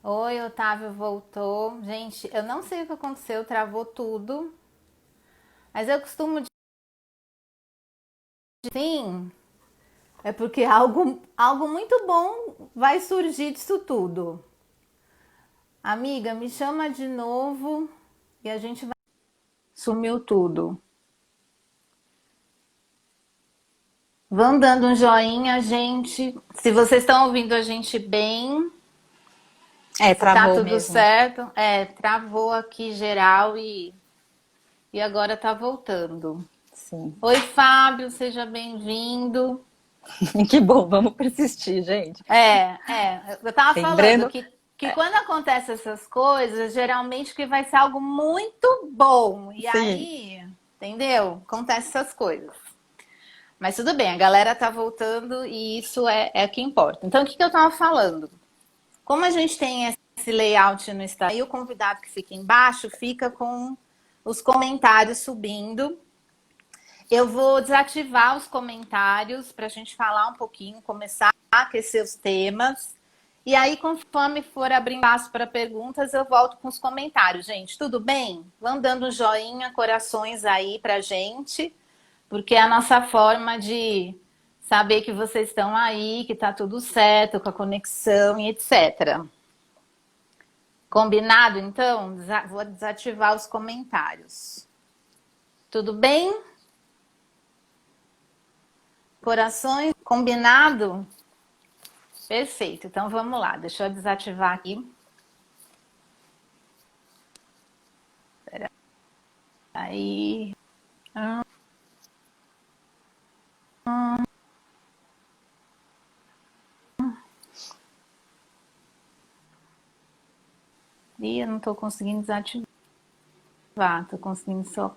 Oi, Otávio voltou. Gente, eu não sei o que aconteceu, travou tudo. Mas eu costumo dizer, sim, é porque algo muito bom vai surgir disso tudo. Amiga, me chama de novo e a gente vai. Sumiu tudo. Vão dando um joinha, gente. Se vocês estão ouvindo a gente bem, É, se tá travou tudo mesmo. certo. É, travou aqui geral e agora tá voltando. Sim. Oi, Fábio, seja bem-vindo. Que bom, vamos persistir, gente. Eu tava falando Lembrando, que quando acontecem essas coisas, geralmente que vai ser algo muito bom. E sim, aí, entendeu? Acontecem essas coisas. Mas tudo bem, a galera tá voltando e isso é o que importa. Então, o que eu tava falando? Como a gente tem esse layout no Instagram, e o convidado que fica embaixo fica com os comentários subindo. Eu vou desativar os comentários para a gente falar um pouquinho, começar a aquecer os temas. E aí, conforme for abrindo espaço para perguntas, eu volto com os comentários. Gente, tudo bem? Vão dando um joinha, corações aí para gente, porque é a nossa forma de saber que vocês estão aí, que tá tudo certo com a conexão e etc. Combinado? Então, vou desativar os comentários. Tudo bem? Corações? Combinado? Perfeito, então vamos lá, deixa eu desativar aqui. Aí. Ih, eu não estou conseguindo desativar, estou conseguindo só.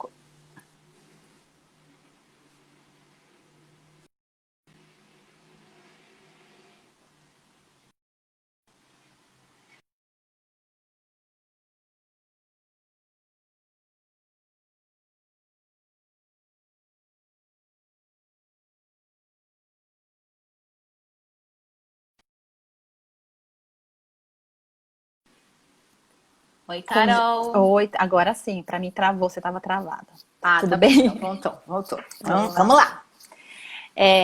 Oi, Carol. oi, agora sim, para mim travou, você estava travada. Ah, Tudo tá bom, então bem? voltou. Então, Vamos lá. vamos lá.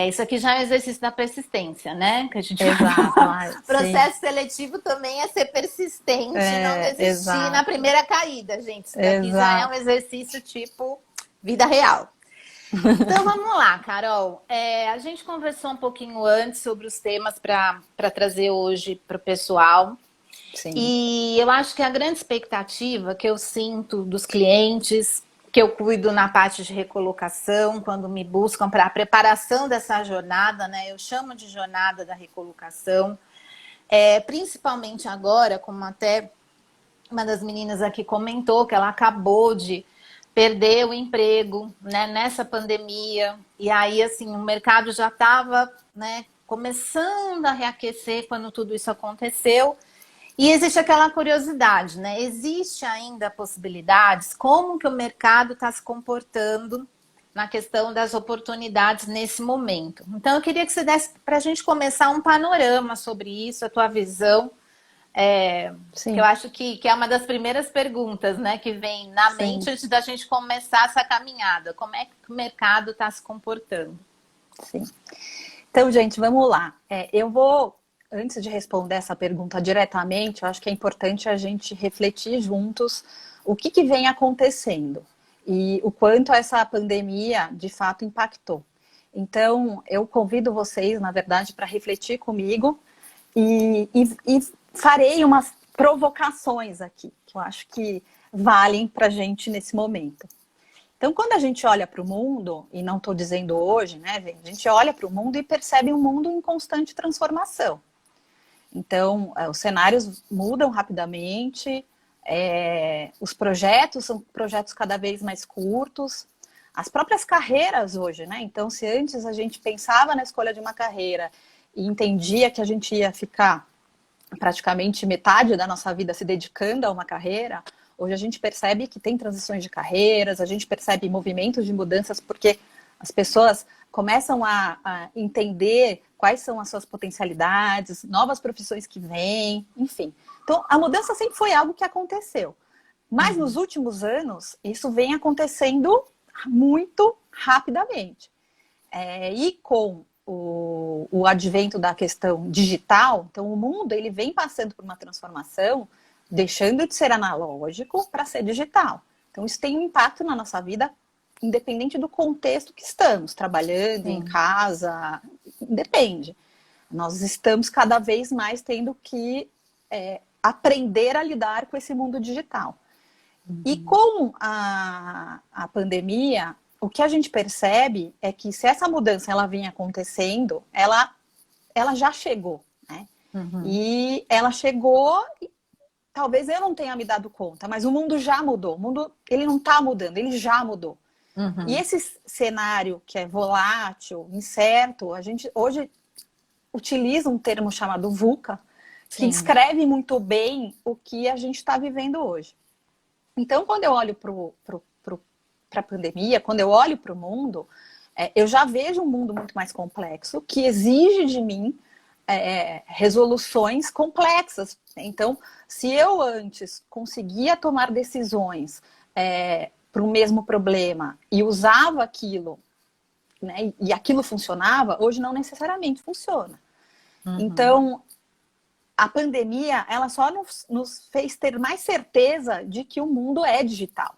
Isso aqui já é um exercício da persistência, né? Que a gente vai Exato, falar. ai, sim. Processo seletivo também é ser persistente, não É, desistir na exato, primeira caída, gente. Isso daqui já é um exato. exercício tipo vida real. Então vamos lá, Carol. A gente conversou um pouquinho antes sobre os temas para trazer hoje para o pessoal. Sim, E eu acho que a grande expectativa que eu sinto dos clientes, que eu cuido na parte de recolocação, quando me buscam para a preparação dessa jornada, né? Eu chamo de jornada da recolocação, principalmente agora, como até uma das meninas aqui comentou, que ela acabou de perder o emprego, né, nessa pandemia, e aí assim o mercado já estava, né, começando a reaquecer quando tudo isso aconteceu. E existe aquela curiosidade, né? Existe ainda possibilidades, como que o mercado está se comportando na questão das oportunidades nesse momento. Então, eu queria que você desse para a gente começar um panorama sobre isso, a tua visão, que eu sim, acho que é uma das primeiras perguntas, né, que vem na mente sim, antes da gente começar essa caminhada. Como é que o mercado está se comportando? sim. Então, gente, vamos lá. Eu vou, antes de responder essa pergunta diretamente, eu acho que é importante a gente refletir juntos o que vem acontecendo e o quanto essa pandemia de fato impactou. Então, eu convido vocês, na verdade, para refletir comigo e farei umas provocações aqui, que eu acho que valem para a gente nesse momento. Então, quando a gente olha para o mundo, e não estou dizendo hoje, né, a gente olha para o mundo e percebe um mundo em constante transformação. Então, os cenários mudam rapidamente, os projetos são projetos cada vez mais curtos, as próprias carreiras hoje, né? Então, se antes a gente pensava na escolha de uma carreira e entendia que a gente ia ficar praticamente metade da nossa vida se dedicando a uma carreira, hoje a gente percebe que tem transições de carreiras, a gente percebe movimentos de mudanças porque as pessoas começam a entender quais são as suas potencialidades, novas profissões que vêm, enfim. Então, a mudança sempre foi algo que aconteceu. Mas nos últimos anos, isso vem acontecendo muito rapidamente. E com o advento da questão digital, então o mundo ele vem passando por uma transformação, deixando de ser analógico para ser digital. Então isso tem um impacto na nossa vida, independente do contexto que estamos, trabalhando, Sim. em casa, depende. Nós estamos cada vez mais tendo que aprender a lidar com esse mundo digital. E com a pandemia, o que a gente percebe é que se essa mudança ela vinha acontecendo, ela já chegou, né? E ela chegou, e talvez eu não tenha me dado conta, mas o mundo já mudou. O mundo, ele não está mudando, ele já mudou. E esse cenário que é volátil, incerto, a gente hoje utiliza um termo chamado VUCA, que Sim. descreve muito bem o que a gente está vivendo hoje. Então, quando eu olho para a pandemia, quando eu olho para o mundo, eu já vejo um mundo muito mais complexo, que exige de mim resoluções complexas. Então, se eu antes conseguia tomar decisões para o mesmo problema e usava aquilo, né, e aquilo funcionava, hoje não necessariamente funciona. Então, a pandemia, ela só nos fez ter mais certeza de que o mundo é digital.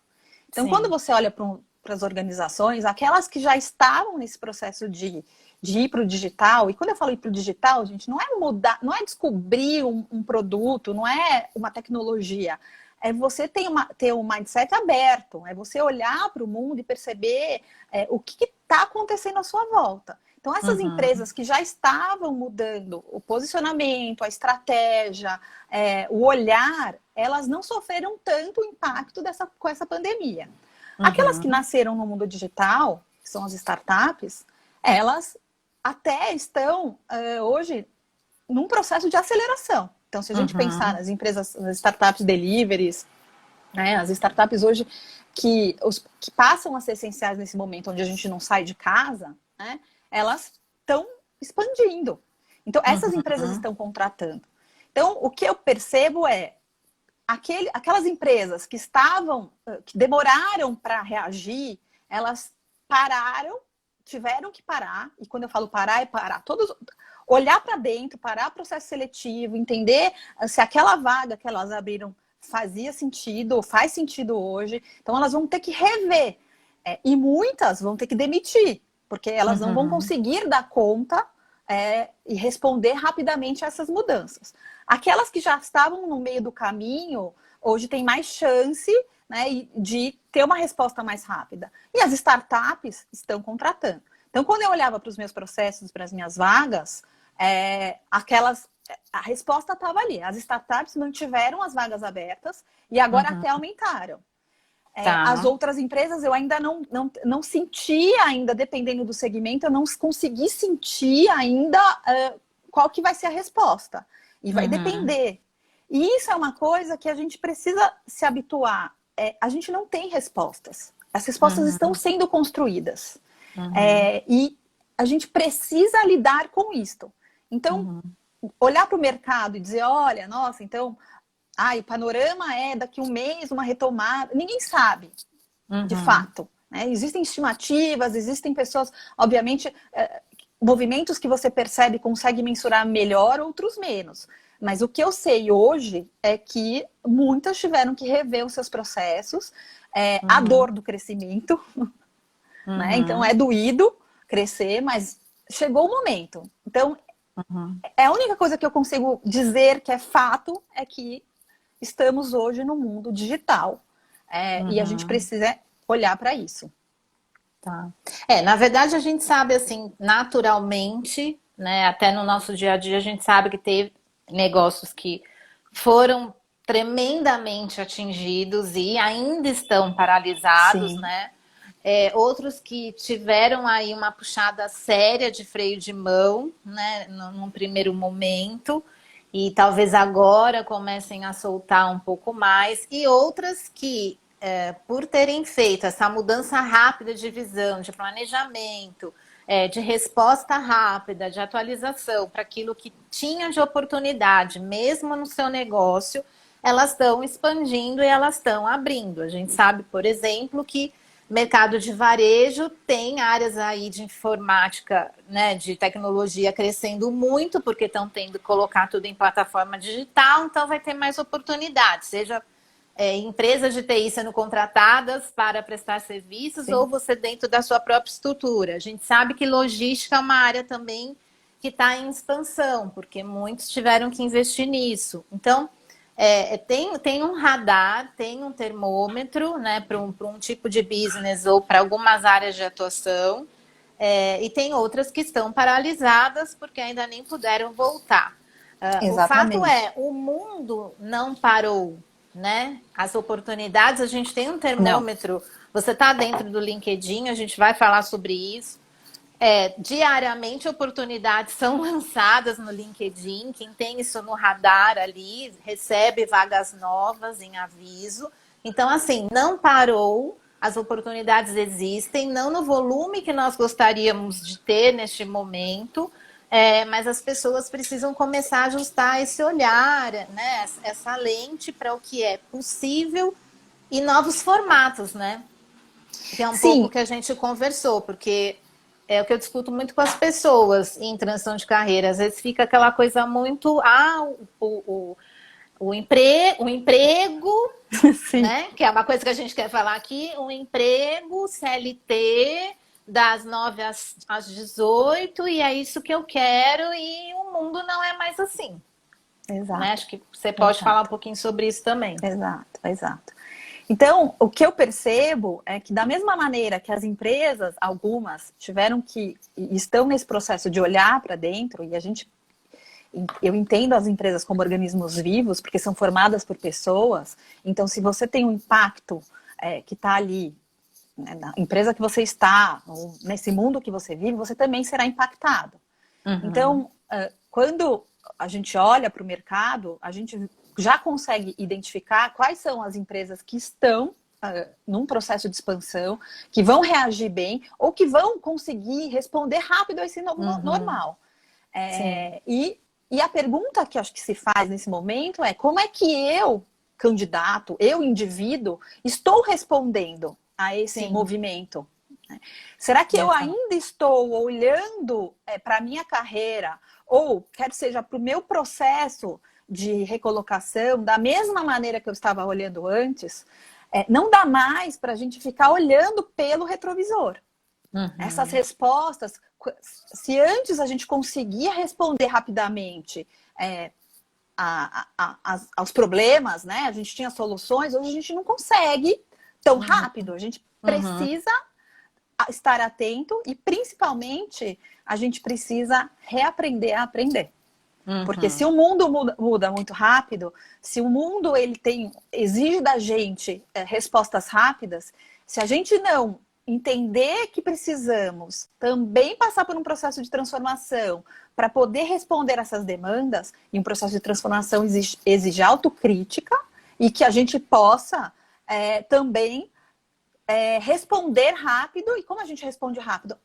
Então, Sim. quando você olha para as organizações, aquelas que já estavam nesse processo de ir para o digital, e quando eu falo ir para o digital, gente, não é mudar, não é descobrir um produto, não é uma tecnologia, é você ter um mindset aberto, é você olhar para o mundo e perceber o que está acontecendo à sua volta. Então, essas empresas que já estavam mudando o posicionamento, a estratégia, o olhar, elas não sofreram tanto o impacto com essa pandemia. Aquelas que nasceram no mundo digital, que são as startups, elas até estão hoje num processo de aceleração. Então, se a gente pensar nas empresas, nas startups deliveries, né, as startups hoje que passam a ser essenciais nesse momento onde a gente não sai de casa, né, elas estão expandindo. Então, essas empresas estão contratando. Então, o que eu percebo é aquelas empresas que demoraram para reagir, elas pararam, tiveram que parar, e quando eu falo parar, é parar olhar para dentro, parar o processo seletivo, entender se aquela vaga que elas abriram fazia sentido, ou faz sentido hoje. Então, elas vão ter que rever. E muitas vão ter que demitir, porque elas não vão conseguir dar conta e responder rapidamente a essas mudanças. Aquelas que já estavam no meio do caminho, hoje tem mais chance, né, de ter uma resposta mais rápida. E as startups estão contratando. Então, quando eu olhava para os meus processos, para as minhas vagas, a resposta estava ali. As startups mantiveram as vagas abertas e agora até aumentaram. As outras empresas eu ainda não senti ainda, dependendo do segmento, eu não consegui sentir ainda qual que vai ser a resposta. E vai depender. E isso é uma coisa que a gente precisa se habituar. A gente não tem respostas. As respostas estão sendo construídas. E a gente precisa lidar com isto. Então, olhar para o mercado e dizer, olha, nossa, então... o panorama é daqui um mês, uma retomada. Ninguém sabe, de fato. Né? Existem estimativas, existem pessoas, obviamente, movimentos que você percebe, consegue mensurar melhor, outros menos. Mas o que eu sei hoje é que muitas tiveram que rever os seus processos, a dor do crescimento. Né? Então, é doído crescer, mas chegou o momento. Então, a única coisa que eu consigo dizer que é fato é que estamos hoje no mundo digital. E a gente precisa olhar para isso. Tá. Na verdade, a gente sabe, assim, naturalmente, né, até no nosso dia a dia, a gente sabe que teve negócios que foram tremendamente atingidos e ainda estão paralisados, Sim. né? Outros que tiveram aí uma puxada séria de freio de mão, né, num primeiro momento, e talvez agora comecem a soltar um pouco mais, e outras que, por terem feito essa mudança rápida de visão, de planejamento, de resposta rápida, de atualização para aquilo que tinha de oportunidade, mesmo no seu negócio, elas estão expandindo e elas estão abrindo. A gente sabe, por exemplo, que mercado de varejo tem áreas aí de informática, né, de tecnologia crescendo muito, porque estão tendo que colocar tudo em plataforma digital, então vai ter mais oportunidades, seja empresas de TI sendo contratadas para prestar serviços, Sim. ou você dentro da sua própria estrutura. A gente sabe que logística é uma área também que está em expansão, porque muitos tiveram que investir nisso. Então, tem um radar, tem um termômetro, né, para um tipo de business ou para algumas áreas de atuação, e tem outras que estão paralisadas porque ainda nem puderam voltar. O fato Exatamente. o mundo não parou, né? As oportunidades, a gente tem um Não. termômetro. Você está dentro do LinkedIn, a gente vai falar sobre isso. Diariamente oportunidades são lançadas no LinkedIn. Quem tem isso no radar ali recebe vagas novas em aviso. Então, assim, não parou, as oportunidades existem, não no volume que nós gostaríamos de ter neste momento, mas as pessoas precisam começar a ajustar esse olhar, né? Essa lente para o que é possível e novos formatos, né? Que é um pouco o Sim, que a gente conversou, porque é o que eu discuto muito com as pessoas em transição de carreira. Às vezes fica aquela coisa muito, o emprego, sim. né? Que é uma coisa que a gente quer falar aqui, um emprego CLT das 9 às 18, e é isso que eu quero, e o mundo não é mais assim. Né? Exato, Acho que você pode falar um exato, pouquinho sobre isso também. exato, exato. Então, o que eu percebo é que, da mesma maneira que as empresas, algumas, tiveram que, e estão nesse processo de olhar para dentro, e eu entendo as empresas como organismos vivos, porque são formadas por pessoas, então, se você tem um impacto que está ali, né, na empresa que você está, ou nesse mundo que você vive, você também será impactado. Uhum. Então, quando a gente olha para o mercado, a gente já consegue identificar quais são as empresas que estão num processo de expansão, que vão reagir bem ou que vão conseguir responder rápido a esse novo Uhum. normal. Sim. E a pergunta que acho que se faz nesse momento é como é que eu, candidato, eu, indivíduo, estou respondendo a esse Sim. movimento? Será que eu Exato. ainda estou olhando para a minha carreira, ou quer seja para o meu processo de recolocação, da mesma maneira que eu estava olhando antes? Não dá mais para a gente ficar olhando pelo retrovisor. Essas Uhum. respostas, se antes a gente conseguia responder rapidamente aos problemas, né? A gente tinha soluções, hoje a gente não consegue tão rápido. A gente Uhum. precisa estar atento e, principalmente, a gente precisa reaprender a aprender. Porque se Uhum. o mundo muda muito rápido, se o mundo exige da gente respostas rápidas, se a gente não entender que precisamos também passar por um processo de transformação para poder responder essas demandas, e um processo de transformação exige autocrítica e que a gente possa também responder rápido. E como a gente responde rápido?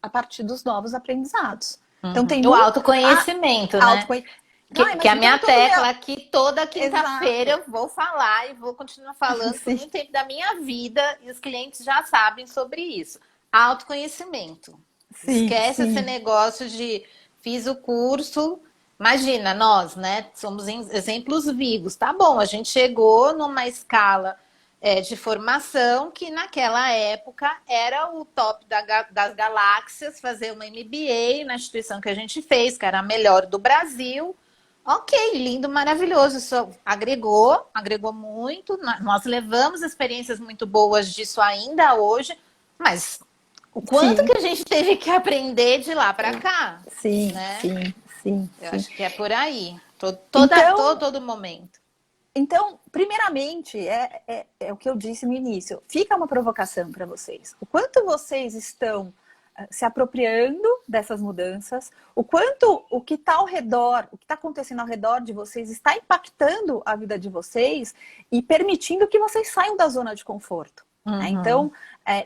A partir dos novos aprendizados. Então Uhum. tem O muito autoconhecimento, né? autoconhecimento. Ai, Que mas é a então minha eu tô no meu. tecla aqui toda quinta-feira Exato. eu vou falar e vou continuar falando por Sim, muito tempo da minha vida, e os clientes já sabem sobre isso. Autoconhecimento. sim, Esquece esse sim. negócio de fiz o curso. Imagina, nós, né? Somos exemplos vivos. Tá bom, a gente chegou numa escala de formação que naquela época era o top das galáxias, fazer uma MBA na instituição que a gente fez, que era a melhor do Brasil. Ok, lindo, maravilhoso. Isso agregou muito. Nós levamos experiências muito boas disso ainda hoje, mas o quanto Sim, que a gente teve que aprender de lá para cá, sim, né? sim, sim, Eu sim. acho que é por aí, Então, todo momento. primeiramente, é o que eu disse no início. Fica uma provocação para vocês. O quanto vocês estão se apropriando dessas mudanças, o quanto o que está ao redor, o que está acontecendo ao redor de vocês está impactando a vida de vocês e permitindo que vocês saiam da zona de conforto. Né? Uhum. Então,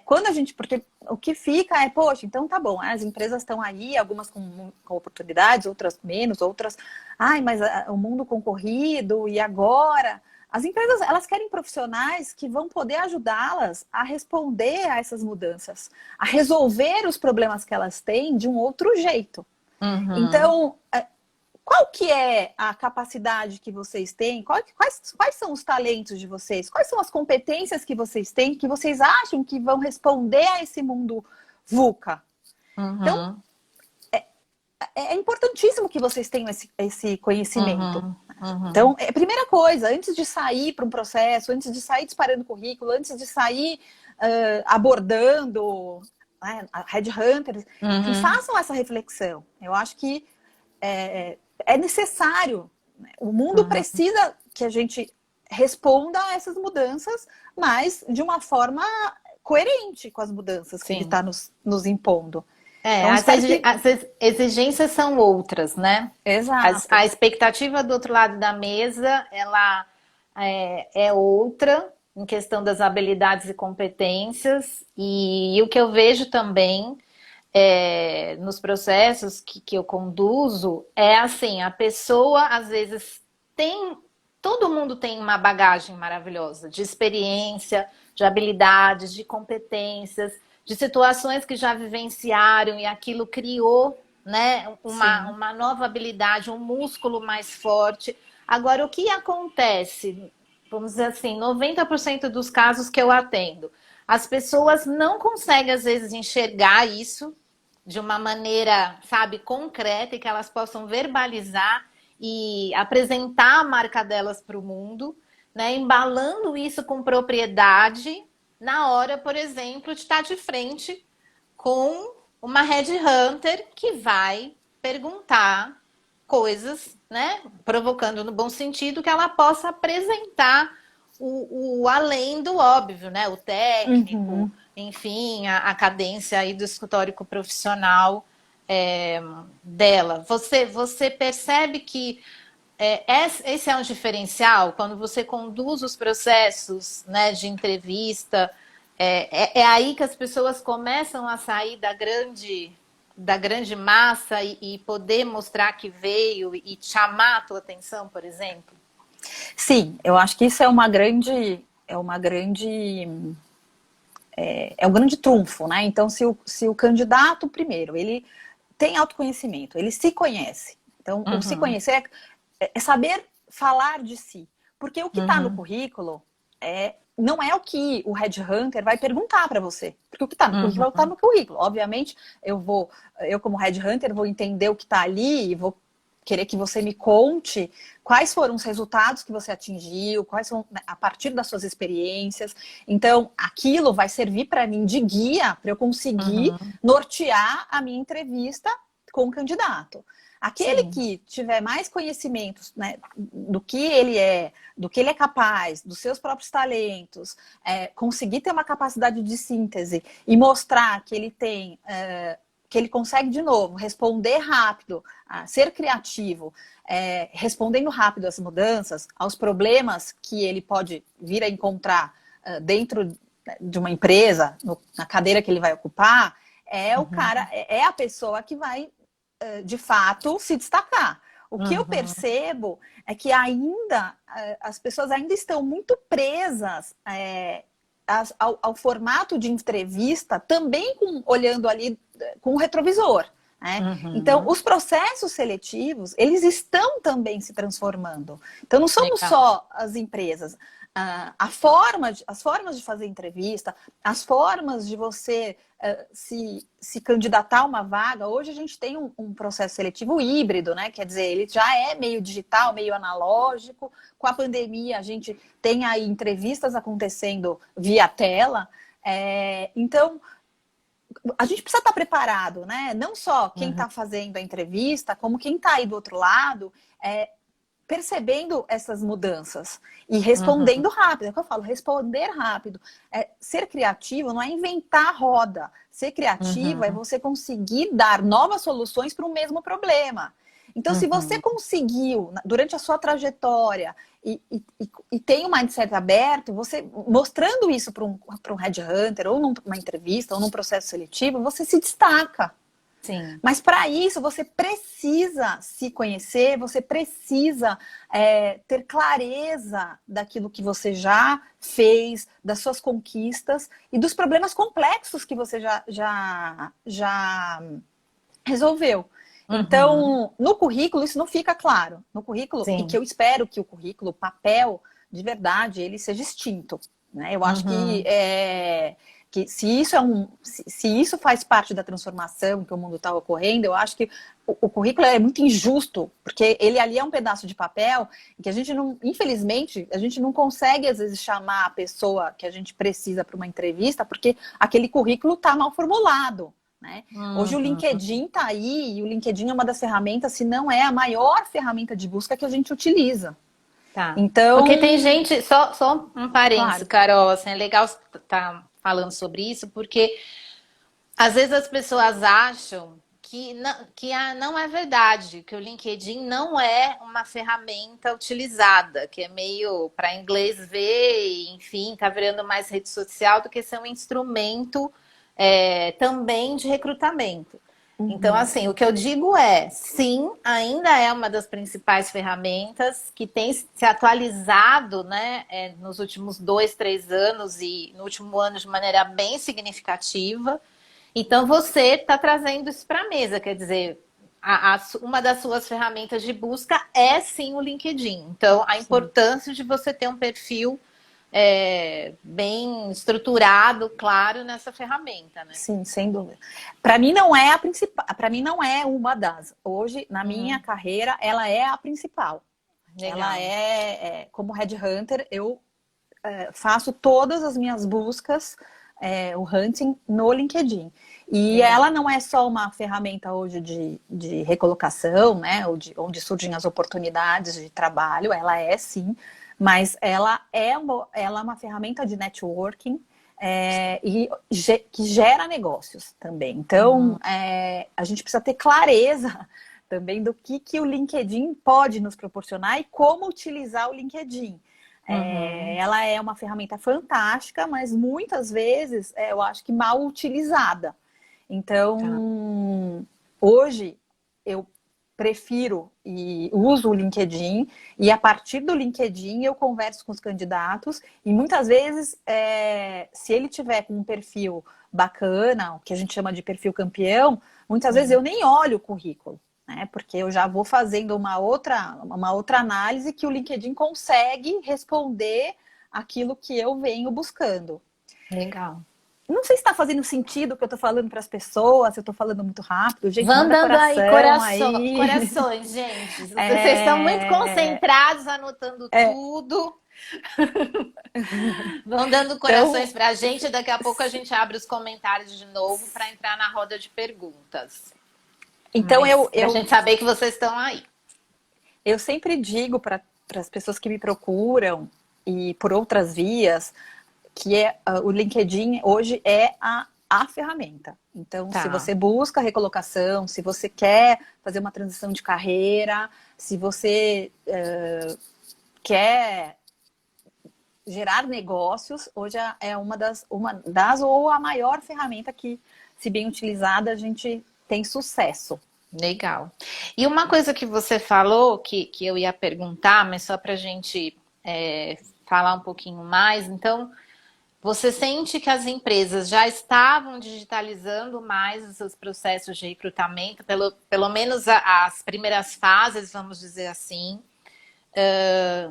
quando a gente... Porque o que fica é, poxa, então tá bom, as empresas estão aí, algumas com oportunidades, outras menos, outras... Ai, mas o mundo concorrido, e agora? As empresas, elas querem profissionais que vão poder ajudá-las a responder a essas mudanças, a resolver os problemas que elas têm de um outro jeito. Uhum. Então, qual que é a capacidade que vocês têm? Quais são os talentos de vocês? Quais são as competências que vocês têm que vocês acham que vão responder a esse mundo VUCA? Então, Uhum. é importantíssimo que vocês tenham esse conhecimento. Uhum. Uhum. Então, primeira coisa, antes de sair para um processo, antes de sair disparando currículo, antes de sair abordando, né, a headhunters, enfim, Uhum. façam essa reflexão. Eu acho que é necessário. Né? O mundo Uhum. precisa que a gente responda a essas mudanças, mas de uma forma coerente com as mudanças que ele Sim. está nos impondo. É, Então, espero que... as exigências são outras, né? A Exato. expectativa do outro lado da mesa, ela é outra em questão das habilidades e competências. E o que eu vejo também nos processos que eu conduzo é assim, a pessoa às vezes tem, todo mundo tem uma bagagem maravilhosa de experiência, de habilidades, de competências, de situações que já vivenciaram e aquilo criou, né, Sim. uma nova habilidade, um músculo mais forte. Agora, o que acontece? Vamos dizer assim, 90% dos casos que eu atendo, as pessoas não conseguem, às vezes, enxergar isso de uma maneira, sabe, concreta e que elas possam verbalizar e apresentar a marca delas para o mundo, né, embalando isso com propriedade na hora, por exemplo, de estar de frente com uma headhunter que vai perguntar coisas, né, provocando no bom sentido que ela possa apresentar o além do óbvio, né, o técnico, Uhum. enfim, a cadência aí do escritório profissional dela. Você percebe que esse é um diferencial quando você conduz os processos, né, de entrevista. É aí que as pessoas começam a sair da grande massa e poder mostrar que veio e chamar a tua atenção, por exemplo? Sim, eu acho que isso é um grande trunfo, né? Então, se o candidato, primeiro, ele tem autoconhecimento, ele se conhece. Então, o se Uhum, conhecer é saber falar de si. Porque o que está no uhum, currículo não é o que o headhunter vai perguntar para você. Porque o que está no currículo está uhum, no currículo. Obviamente, eu como headhunter, vou entender o que está ali e vou querer que você me conte quais foram os resultados que você atingiu, quais são, né, a partir das suas experiências. Então, aquilo vai servir para mim de guia para eu conseguir uhum. nortear a minha entrevista com o candidato. Aquele Sim. que tiver mais conhecimentos, né, do que ele é capaz, dos seus próprios talentos, conseguir ter uma capacidade de síntese e mostrar que ele tem, que ele consegue, de novo, responder rápido, ser criativo, respondendo rápido às mudanças, aos problemas que ele pode vir a encontrar dentro de uma empresa, na cadeira que ele vai ocupar, Uhum, é a pessoa que vai de fato se destacar. O que eu uhum, percebo é que ainda as pessoas ainda estão muito presas ao formato de entrevista, também olhando ali com o retrovisor. Né? Então, uhum. os processos seletivos, eles estão também se transformando. Então, não somos Legal. só as empresas. As formas de fazer entrevista, as formas de você se candidatar a uma vaga. Hoje a gente tem um processo seletivo híbrido, né? Quer dizer, ele já é meio digital, meio analógico. Com a pandemia, a gente tem aí entrevistas acontecendo via tela. Então, a gente precisa estar preparado, né? Não só quem Uhum, está fazendo a entrevista, como quem está aí do outro lado, percebendo essas mudanças e respondendo uhum, rápido. É o que eu falo, responder rápido. Ser criativo não é inventar a roda. Ser criativo é uhum, você conseguir dar novas soluções para o mesmo problema. Então, se você uhum, conseguiu, durante a sua trajetória, e tem um mindset aberto, você mostrando isso para um headhunter, ou numa entrevista, ou num processo seletivo, você se destaca. Sim. Mas para isso você precisa se conhecer, você precisa ter clareza daquilo que você já fez, das suas conquistas e dos problemas complexos que você já resolveu. Uhum. Então, no currículo isso não fica claro. No currículo, Sim. e que eu espero que o currículo, o papel, de verdade, ele seja extinto. Né? Eu acho que se isso faz parte da transformação que o mundo está ocorrendo, eu acho que o currículo é muito injusto, porque ele ali é um pedaço de papel que a gente não, infelizmente, a gente não consegue às vezes chamar a pessoa que a gente precisa para uma entrevista, porque aquele currículo está mal formulado. Né? Hoje o LinkedIn está aí, e o LinkedIn é uma das ferramentas, se não é a maior ferramenta de busca que a gente utiliza. Tá. Então, Porque tem gente, só um parênteses, claro. Carol, assim, é legal você estar falando sobre isso, porque às vezes as pessoas acham que não é verdade, que o LinkedIn não é uma ferramenta utilizada, que é meio para inglês ver, e, enfim, tá virando mais rede social do que ser um instrumento também de recrutamento. Então, assim, o que eu digo é, sim, ainda é uma das principais ferramentas que tem se atualizado, né, nos últimos 2, 3 anos e no último ano de maneira bem significativa. Então, você está trazendo isso para a mesa, quer dizer, uma das suas ferramentas de busca é sim o LinkedIn. Então, a importância de você ter um perfil bem estruturado, claro, nessa ferramenta, né? Sim, sem dúvida. Para mim não é a principal, para mim não é uma das. Hoje, na minha carreira, ela é a principal. Legal. Ela como headhunter, eu faço todas as minhas buscas, o hunting no LinkedIn. E ela não é só uma ferramenta hoje de recolocação, né? Onde surgem as oportunidades de trabalho, ela é sim, mas ela é uma ferramenta de networking. E que gera negócios também. Então, a gente precisa ter clareza também do que o LinkedIn pode nos proporcionar e como utilizar o LinkedIn. Ela é uma ferramenta fantástica, mas muitas vezes eu acho que mal utilizada. Então, hoje eu prefiro e uso o LinkedIn, e a partir do LinkedIn eu converso com os candidatos, e muitas vezes, se ele tiver com um perfil bacana, o que a gente chama de perfil campeão, muitas vezes eu nem olho o currículo, né? Porque eu já vou fazendo uma outra análise que o LinkedIn consegue responder aquilo que eu venho buscando. Legal. Não sei se está fazendo sentido o que eu estou falando para as pessoas, se eu estou falando muito rápido. Gente, Vão manda dando aí aí. corações, gente. Vocês estão muito concentrados, anotando tudo. Vão dando corações para a gente. Daqui a pouco a gente abre os comentários de novo para entrar na roda de perguntas. Então, para a gente saber que vocês estão aí. Eu sempre digo para as pessoas que me procuram e por outras vias que o LinkedIn hoje é a ferramenta. Então, se você busca recolocação, se você quer fazer uma transição de carreira, se você quer gerar negócios, hoje é uma das ou a maior ferramenta que, se bem utilizada, a gente tem sucesso. Legal. E uma coisa que você falou, que eu ia perguntar, mas só para a gente falar um pouquinho mais, então, você sente que as empresas já estavam digitalizando mais os seus processos de recrutamento, pelo menos as primeiras fases, vamos dizer assim.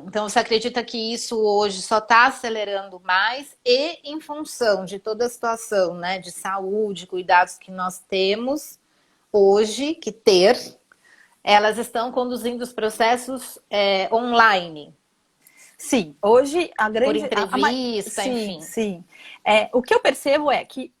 Então, você acredita que isso hoje só está acelerando mais e em função de toda a situação, né, de saúde, cuidados que nós temos hoje, elas estão conduzindo os processos online? Sim, hoje a grande... Por entrevista, enfim. Sim. O que eu percebo é que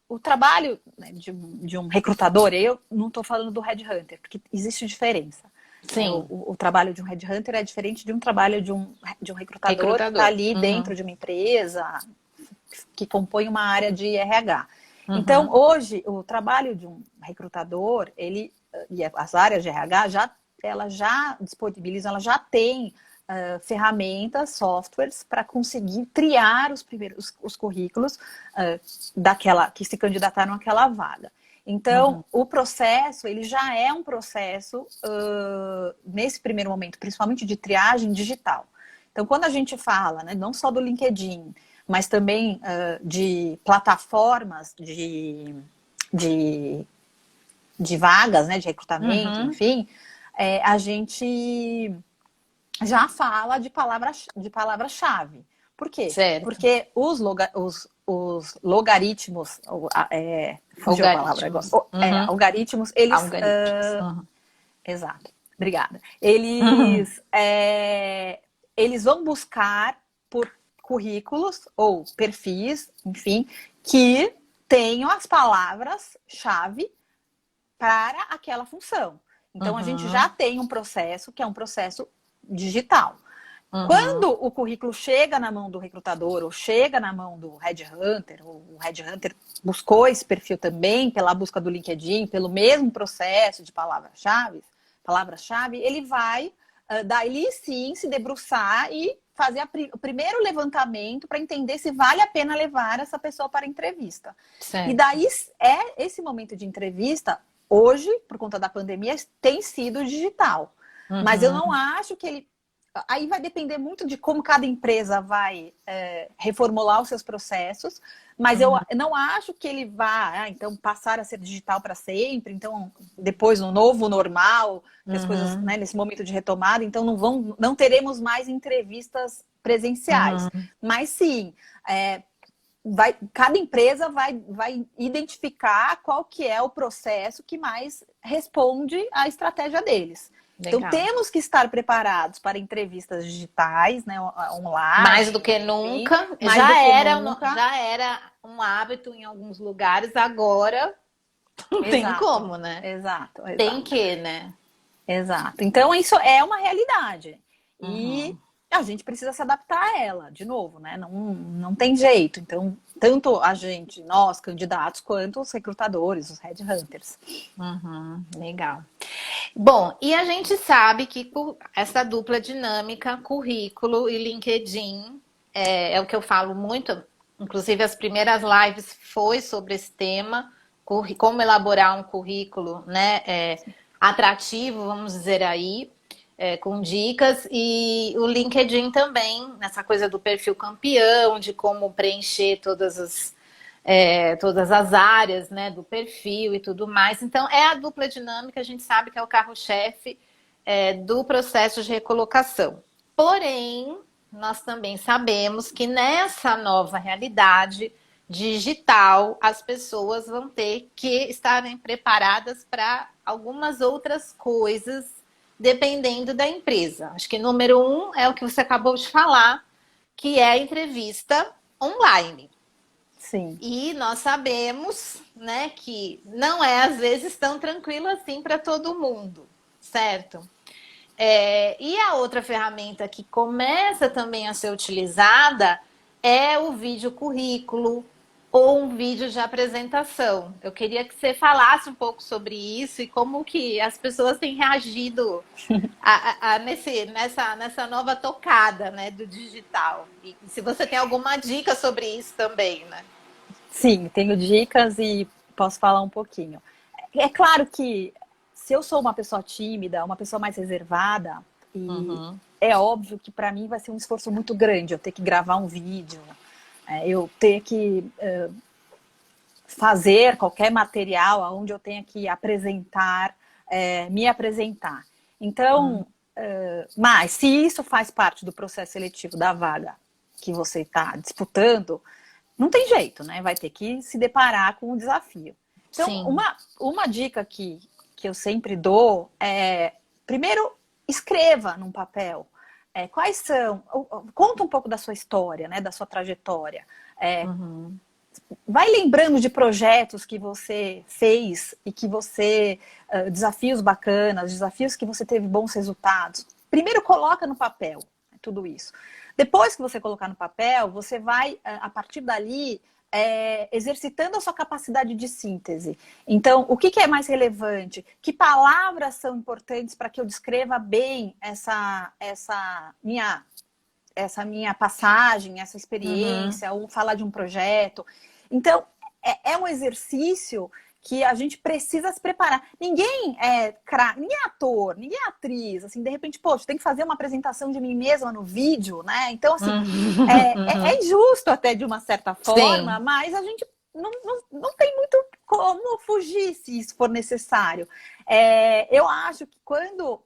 o trabalho, né, de um recrutador, eu não estou falando do headhunter, porque existe diferença. Sim. O trabalho de um headhunter é diferente de um trabalho de um recrutador que está ali dentro de uma empresa, que compõe uma área de RH. Então, hoje, o trabalho de um recrutador, e as áreas de RH ela já disponibiliza, ela já tem ferramentas, softwares para conseguir triar os currículos daquela que se candidataram àquela vaga. Então, o processo, ele já é um processo, nesse primeiro momento, principalmente de triagem digital. Então, quando a gente fala, né, não só do LinkedIn, mas também de plataformas de vagas, né, de recrutamento, enfim, a gente já fala de palavra-chave. Por quê? Certo. Porque os logaritmos, fugiu a palavra agora. Algoritmos, eles... Algoritmos. Exato, obrigada. Eles vão buscar por currículos ou perfis, enfim, que tenham as palavras-chave para aquela função. Então, a gente já tem um processo que é um processo digital. Quando o currículo chega na mão do recrutador ou chega na mão do headhunter, ou o headhunter buscou esse perfil também pela busca do LinkedIn, pelo mesmo processo de palavra-chave, ele vai daí sim se debruçar e fazer o primeiro levantamento para entender se vale a pena levar essa pessoa para a entrevista. Certo. E daí esse momento de entrevista, hoje, por conta da pandemia, tem sido digital. Mas eu não acho que ele... Aí vai depender muito de como cada empresa vai reformular os seus processos, mas eu não acho que ele vá, então, passar a ser digital para sempre, então, depois no novo normal, as coisas, né, nesse momento de retomada, então não teremos mais entrevistas presenciais. Mas sim, cada empresa vai identificar qual que é o processo que mais responde à estratégia deles. Legal. Então, temos que estar preparados para entrevistas digitais, né, online. Mais do que nunca. Já era um hábito em alguns lugares, agora não tem como, né? Exato. Tem que, né? Exato. Então, isso é uma realidade. E a gente precisa se adaptar a ela, de novo, né? Não tem jeito. Então, tanto a gente, nós, candidatos, quanto os recrutadores, os headhunters. Legal. Bom, e a gente sabe que essa dupla dinâmica, currículo e LinkedIn, é o que eu falo muito, inclusive as primeiras lives foi sobre esse tema, como elaborar um currículo, né, atrativo, vamos dizer aí, com dicas, e o LinkedIn também, nessa coisa do perfil campeão, de como preencher todas as áreas, né, do perfil e tudo mais. Então, é a dupla dinâmica, a gente sabe que é o carro-chefe do processo de recolocação. Porém, nós também sabemos que nessa nova realidade digital, as pessoas vão ter que estarem preparadas para algumas outras coisas, dependendo da empresa. Acho que número 1 é o que você acabou de falar, que é a entrevista online. Sim. E nós sabemos, né, que não é às vezes tão tranquilo assim para todo mundo, certo? E a outra ferramenta que começa também a ser utilizada é o vídeo currículo ou um vídeo de apresentação. Eu queria que você falasse um pouco sobre isso e como que as pessoas têm reagido nessa nova tocada, né, do digital. E se você tem alguma dica sobre isso também, né? Sim, tenho dicas e posso falar um pouquinho. É claro que se eu sou uma pessoa tímida, uma pessoa mais reservada, é óbvio que para mim vai ser um esforço muito grande eu ter que gravar um vídeo, eu ter que fazer qualquer material onde eu tenha que apresentar, me apresentar. Então, mas se isso faz parte do processo seletivo da vaga que você está disputando, não tem jeito, né? Vai ter que se deparar com o desafio. Então, uma dica que eu sempre dou é, primeiro, escreva num papel quais são, conta um pouco da sua história, né? Da sua trajetória. Vai lembrando de projetos que você fez e que você, desafios bacanas, desafios que você teve bons resultados. Primeiro, coloca no papel tudo isso. Depois que você colocar no papel, você vai, a partir dali, exercitando a sua capacidade de síntese. Então, o que é mais relevante? Que palavras são importantes para que eu descreva bem essa minha passagem, essa experiência, ou falar de um projeto. Então, é um exercício que a gente precisa se preparar. Ninguém é ninguém é ator, ninguém é atriz, assim, de repente, poxa, tem que fazer uma apresentação de mim mesma no vídeo, né? Então, assim, é injusto até de uma certa forma, Sim. mas a gente não tem muito como fugir se isso for necessário. Eu acho que quando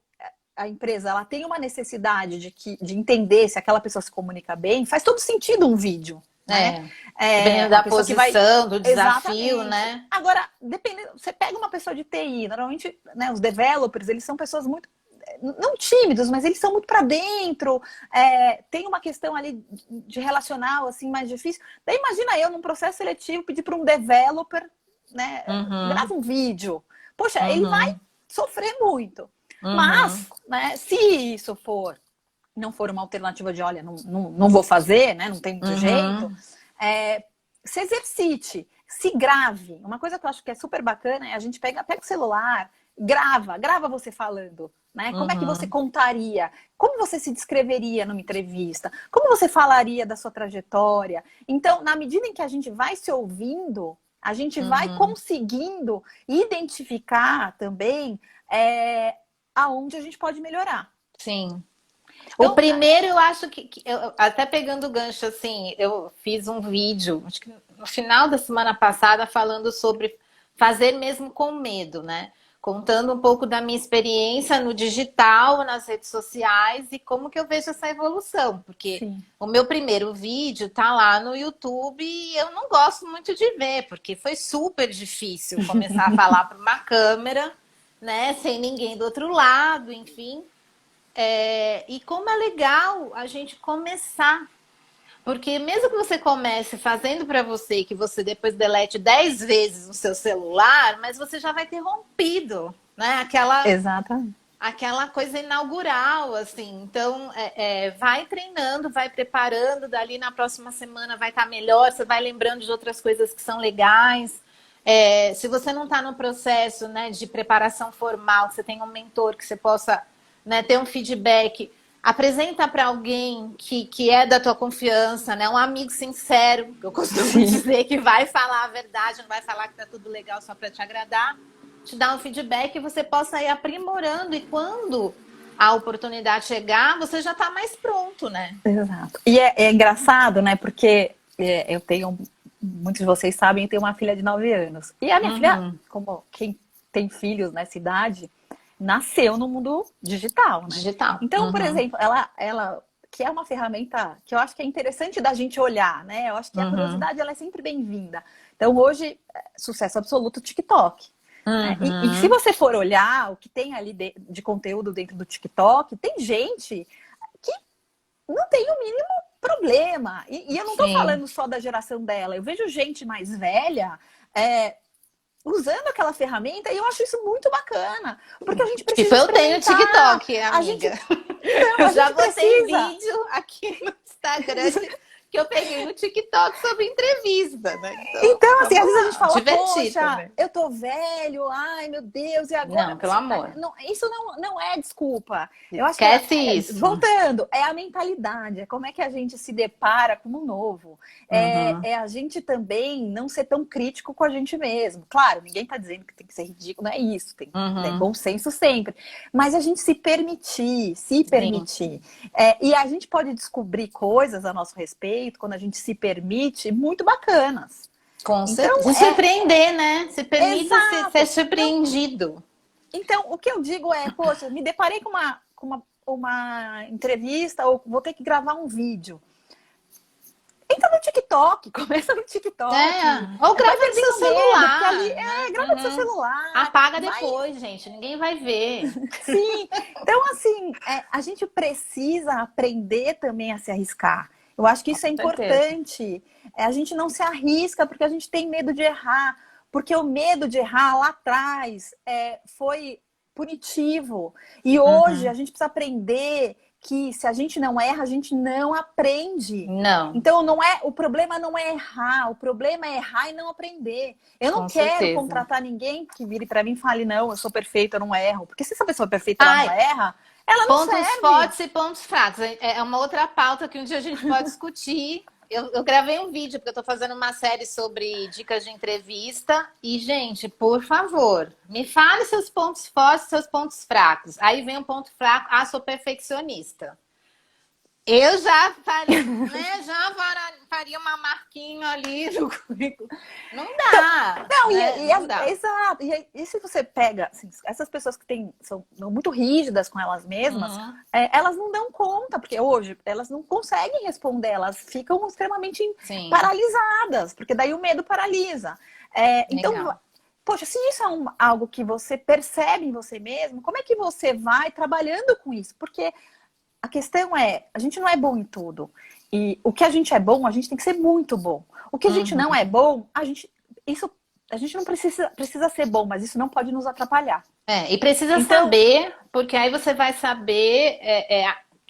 a empresa ela tem uma necessidade de entender se aquela pessoa se comunica bem, faz todo sentido um vídeo. Né? Dependendo da posição, do desafio, Exatamente. né? Agora, dependendo, você pega uma pessoa de TI, normalmente, né, os developers, eles são pessoas muito, não tímidos, mas eles são muito para dentro, tem uma questão ali de relacional, assim, mais difícil. Daí imagina eu, num processo seletivo, pedir para um developer, né, grava um vídeo. Poxa, ele vai sofrer muito. Mas, né, se isso não for uma alternativa de, olha, não vou fazer, né? Não tem muito jeito, se exercite, se grave. Uma coisa que eu acho que é super bacana é a gente pega o celular, grava você falando, né? Como é que você contaria? Como você se descreveria numa entrevista? Como você falaria da sua trajetória? Então, na medida em que a gente vai se ouvindo, a gente vai conseguindo identificar também aonde a gente pode melhorar. Sim. Então, O primeiro, eu acho que até pegando o gancho, assim, eu fiz um vídeo, acho que no final da semana passada, falando sobre fazer mesmo com medo, né? Contando um pouco da minha experiência no digital, nas redes sociais e como que eu vejo essa evolução. Porque sim. o meu primeiro vídeo tá lá no YouTube e eu não gosto muito de ver, porque foi super difícil começar a falar para uma câmera, né? Sem ninguém do outro lado, enfim. E como é legal a gente começar. Porque mesmo que você comece fazendo para você, que você depois delete 10 vezes no seu celular, mas você já vai ter rompido, né? Exatamente. Aquela coisa inaugural, assim. Então, vai treinando, vai preparando, dali na próxima semana vai estar melhor, você vai lembrando de outras coisas que são legais. Se você não está no processo, né, de preparação formal, você tem um mentor que você possa, né, ter um feedback, apresenta para alguém que é da tua confiança, né, um amigo sincero, que eu costumo dizer que vai falar a verdade, não vai falar que tá tudo legal só para te agradar, te dar um feedback e você possa ir aprimorando, e quando a oportunidade chegar, você já está mais pronto, né? Exato. E é engraçado, né, porque eu tenho, muitos de vocês sabem, eu tenho uma filha de 9 anos. E a minha filha, como quem tem filhos nessa idade, nasceu no mundo digital, né? Digital. Então, por exemplo, ela que é uma ferramenta que eu acho que é interessante da gente olhar, né? Eu acho que a curiosidade ela é sempre bem-vinda. Então, hoje, sucesso absoluto TikTok. Né? E se você for olhar o que tem ali de conteúdo dentro do TikTok, tem gente que não tem o mínimo problema. E eu não tô falando só da geração dela. Eu vejo gente mais velha usando aquela ferramenta e eu acho isso muito bacana. Porque a gente precisa eu tenho TikTok, amiga. A gente, então, eu a já gente botei precisa. vídeo aqui no Instagram que eu peguei no TikTok sobre entrevista, né? Então assim, às vezes a gente fala, divertir poxa, também. eu tô velho, ai meu Deus, e agora? Não, pelo amor. Não, isso não é desculpa. Eu acho Esquece que isso. voltando, é a mentalidade, é como é que a gente se depara com o novo. É a gente também não ser tão crítico com a gente mesmo. Claro, ninguém tá dizendo que tem que ser ridículo, não é isso, tem bom senso sempre. Mas a gente se permitir. E a gente pode descobrir coisas a nosso respeito, quando a gente se permite, muito bacanas. Com certeza. Se surpreender, né? Se permita ser surpreendido. Então, o que eu digo é, poxa, me deparei com uma entrevista ou vou ter que gravar um vídeo. Entra no TikTok, começa no TikTok. Ou grava do seu celular. Grava do seu celular. Apaga depois, gente. Ninguém vai ver. Sim. Então, assim, a gente precisa aprender também a se arriscar. Eu acho que isso é importante. A gente não se arrisca porque a gente tem medo de errar. Porque o medo de errar lá atrás foi punitivo. E hoje a gente precisa aprender que se a gente não erra, a gente não aprende. Não, Então, o problema não é errar, o problema é errar e não aprender. Eu não com quero certeza. contratar ninguém que vire para mim e fale, não, eu sou perfeita, eu não erro. Porque se essa pessoa é perfeita, ela não Ai, erra, ela não pontos serve. fortes e pontos fracos. É uma outra pauta que um dia a gente pode discutir. Eu gravei um vídeo, porque eu estou fazendo uma série sobre dicas de entrevista. E, gente, por favor, me fale seus pontos fortes e seus pontos fracos. Aí vem um ponto fraco, sou perfeccionista. Eu já faria, né? Faria uma marquinha ali no currículo. Não dá. Não, Né? Não dá. exato. E se você pega assim, essas pessoas que são muito rígidas com elas mesmas, Uhum. elas não dão conta, porque hoje elas não conseguem responder, elas ficam extremamente Sim, paralisadas, porque daí o medo paralisa. Então, legal. poxa, se isso é algo que você percebe em você mesmo, como é que você vai trabalhando com isso? Porque a questão é, a gente não é bom em tudo. E o que a gente é bom, a gente tem que ser muito bom. O que a gente não Uhum. é bom, a gente não precisa ser bom, mas isso não pode nos atrapalhar. E precisa Então, saber, porque aí você vai saber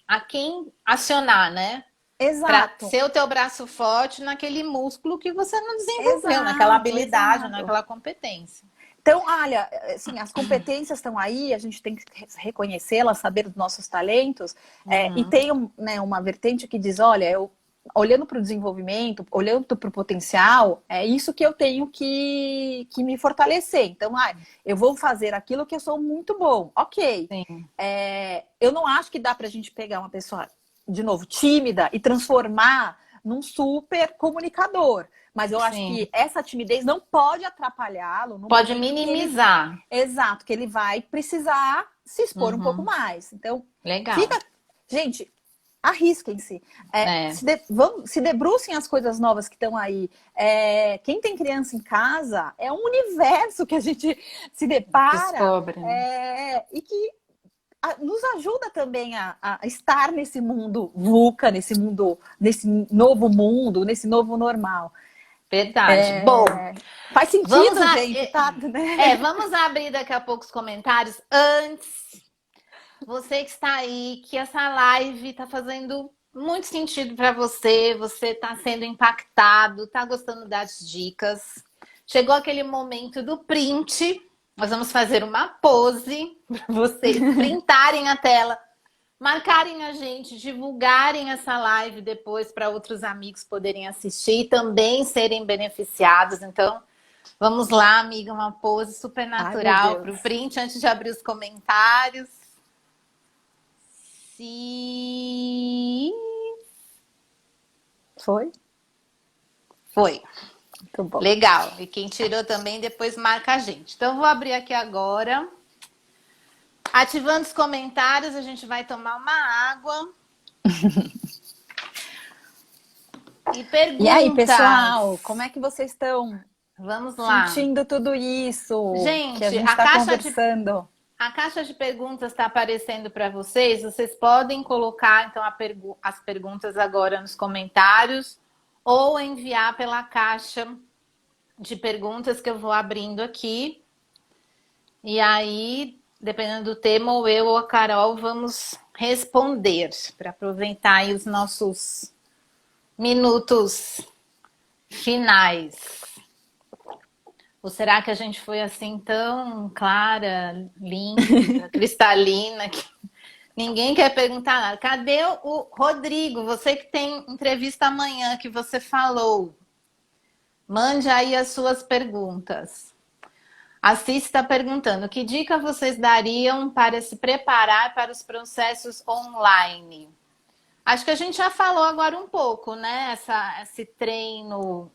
a quem acionar, né? Para exato, ser o teu braço forte naquele músculo que você não desenvolveu, naquela exato, habilidade, exato. naquela competência. Então, olha, assim, as competências estão aí, a gente tem que reconhecê-las, saber dos nossos talentos, e Uhum. tem né, uma vertente que diz, olha, olhando para o desenvolvimento, olhando para o potencial, é isso que eu tenho que me fortalecer. Então, eu vou fazer aquilo que eu sou muito bom. Ok. Sim. Eu não acho que dá para a gente pegar uma pessoa, de novo, tímida e transformar num super comunicador. Mas eu acho Sim. que essa timidez não pode atrapalhá-lo no Pode momento minimizar. exato, que ele vai precisar se expor um pouco Uhum. mais. Então, Legal. fica, gente, arrisquem-se. É. Se debrucem as coisas novas que estão aí. Quem tem criança em casa é um universo que a gente se depara Descobre, né? e que nos ajuda também a estar nesse mundo VUCA, nesse novo mundo, nesse novo normal. Verdade. Bom, Faz vamos sentido, a, gente, tá? Né? vamos abrir daqui a pouco os comentários. Antes, você que está aí, que essa live está fazendo muito sentido para você, você está sendo impactado, está gostando das dicas. Chegou aquele momento do print. Nós vamos fazer uma pose para vocês printarem a tela, marcarem a gente, divulgarem essa live depois para outros amigos poderem assistir e também serem beneficiados. Então, vamos lá, amiga, uma pose super Ai, meu natural para o Deus. print antes de abrir os comentários. Se Foi? foi. Muito bom. Legal. E quem tirou também depois marca a gente. Então, eu vou abrir aqui agora. Ativando os comentários, a gente vai tomar uma água. E E aí, perguntas. pessoal, como é que vocês estão Vamos lá. sentindo tudo isso que a Gente, gente está conversando? a caixa de perguntas está aparecendo para vocês. Vocês podem colocar então as perguntas agora nos comentários ou enviar pela caixa de perguntas que eu vou abrindo aqui. E aí, dependendo do tema, ou eu ou a Carol vamos responder para aproveitar aí os nossos minutos finais. Ou será que a gente foi assim tão clara, límpida, cristalina, que ninguém quer perguntar nada? Cadê o Rodrigo? Você que tem entrevista amanhã, que você falou. Mande aí as suas perguntas. A Cis está perguntando: que dica vocês dariam para se preparar para os processos online? Acho que a gente já falou agora um pouco, né? Esse treino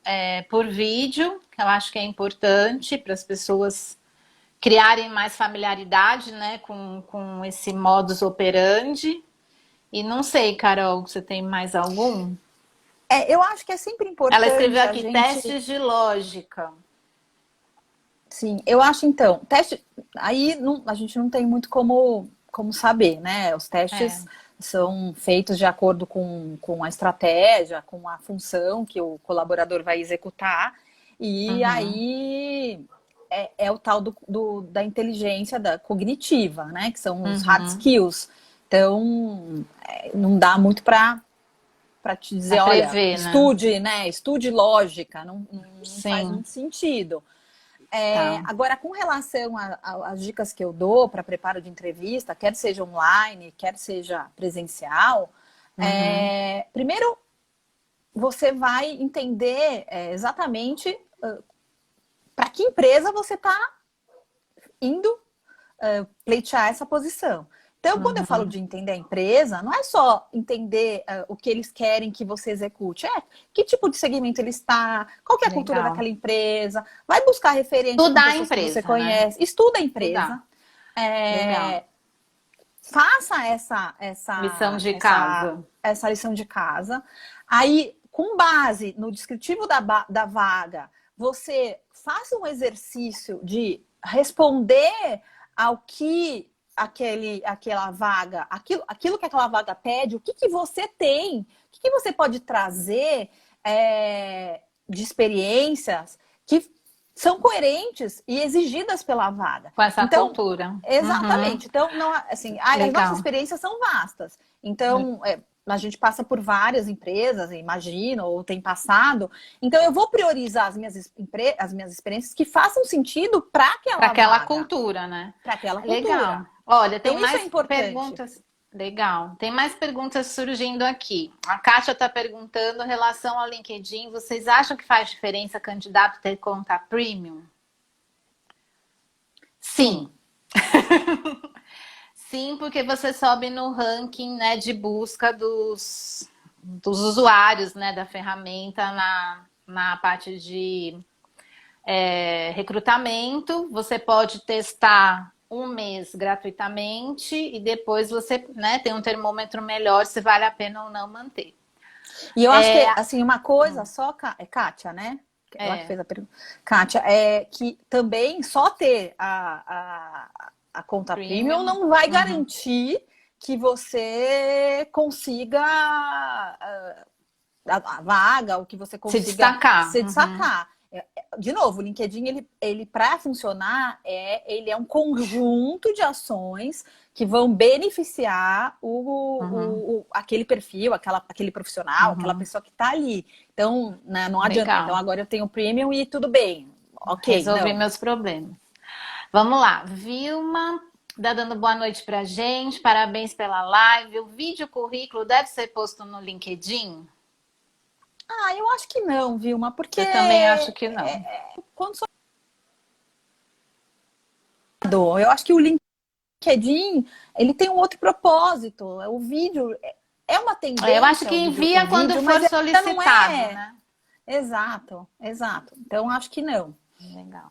por vídeo, que eu acho que é importante para as pessoas criarem mais familiaridade, né, com esse modus operandi. E não sei, Carol, você tem mais algum? Eu acho que é sempre Ela escreveu importante a aqui gente. testes de lógica. Sim, eu acho então, teste. Aí a gente não tem muito como saber, né? Os É. testes são feitos de acordo com a estratégia, com a função que o colaborador vai executar, e Uhum. aí é o tal da inteligência cognitiva, né? Que são os hard Uhum. skills. Então, não dá muito para te dizer, Pra olha, prever, né? estude, né? Estude lógica, não faz Sim, muito sentido. tá. Agora, com relação às dicas que eu dou para preparo de entrevista, quer seja online, quer seja presencial, Uhum. primeiro você vai entender exatamente para que empresa você está indo pleitear essa posição. Então, quando eu falo Uhum. de entender a empresa, não é só entender o que eles querem que você execute, que tipo de segmento ele está, qual que é a cultura Legal. daquela empresa, vai buscar referência com Estudar a pessoas que você empresa, né? conhece, estuda a empresa, Estudar. Legal. é, faça Lição de casa. essa lição de casa. Aí, com base no descritivo da vaga, você faça um exercício de responder ao que aquela vaga, aquilo que aquela vaga pede, o que, que você tem, o que, que você pode trazer de experiências que são coerentes e exigidas pela vaga. Com essa Então, cultura. Uhum. exatamente. Então, não, assim, as nossas Legal. experiências são vastas. Então, a gente passa por várias empresas, imagino, ou tem passado. Então, eu vou priorizar as minhas experiências que façam sentido para Para aquela aquela vaga, cultura, né? para aquela Legal. cultura. Olha, tem Então, isso é mais importante. perguntas. Legal. Tem mais perguntas surgindo aqui. A Kátia está perguntando em relação ao LinkedIn. Vocês acham que faz diferença candidato ter conta premium? Sim. Sim. Sim, porque você sobe no ranking, né, de busca dos usuários, né, da ferramenta na parte de recrutamento. Você pode testar um mês gratuitamente e depois você, né, tem um termômetro melhor se vale a pena ou não manter. E eu acho que, É, assim, uma coisa só, Kátia, né? Ela que é fez a pergunta. Kátia, é que também só ter a conta premium premium. não vai Uhum. garantir que você consiga a vaga, ou que você Se consiga destacar. se Uhum. destacar. De novo, o LinkedIn, ele para funcionar, ele é um conjunto de ações que vão beneficiar Uhum. aquele perfil, aquele profissional, aquela Uhum. pessoa que está ali. Então, né, não adianta. Então, Legal. agora eu tenho o premium e tudo bem. Ok, Resolvi não. meus problemas. Vamos lá. Vilma tá dando boa noite pra gente. Parabéns pela live. O vídeo currículo deve ser posto no LinkedIn? Eu acho que não, Vilma, porque Eu também acho que não. quando sou eu acho que o LinkedIn, ele tem um outro propósito. O vídeo é uma Eu acho tendência que o envia quando vídeo, for mas ainda não solicitado, é. né? Exato, exato. Então, acho que não. Legal.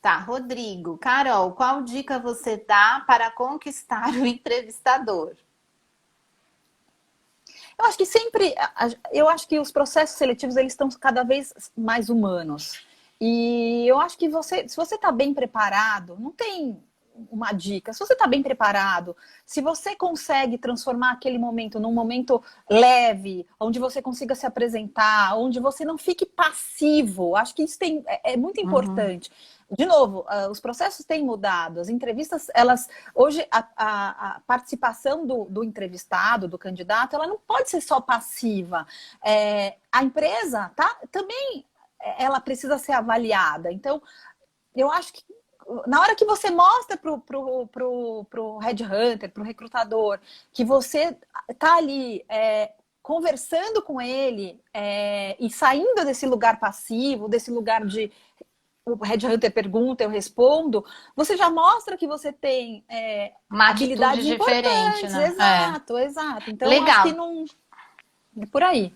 Tá, Rodrigo. Carol, qual dica você dá para conquistar o entrevistador? Eu acho que sempre, eu acho que os processos seletivos eles estão cada vez mais humanos. E eu acho que se você está bem preparado, não tem uma dica. Se você está bem preparado, se você consegue transformar aquele momento num momento leve, onde você consiga se apresentar, onde você não fique passivo, acho que isso é muito Uhum. importante. De novo, os processos têm mudado, as entrevistas, elas hoje a participação do entrevistado, do candidato, ela não pode ser só passiva. A empresa também ela precisa ser avaliada. Então, eu acho que na hora que você mostra pro headhunter, pro recrutador, que você tá ali conversando com ele e saindo desse lugar passivo, desse lugar de o headhunter pergunta, eu respondo, você já mostra que você tem Uma atitude habilidades diferente, importantes. né? É. Exato, exato. Então, acho que Legal. não é por aí.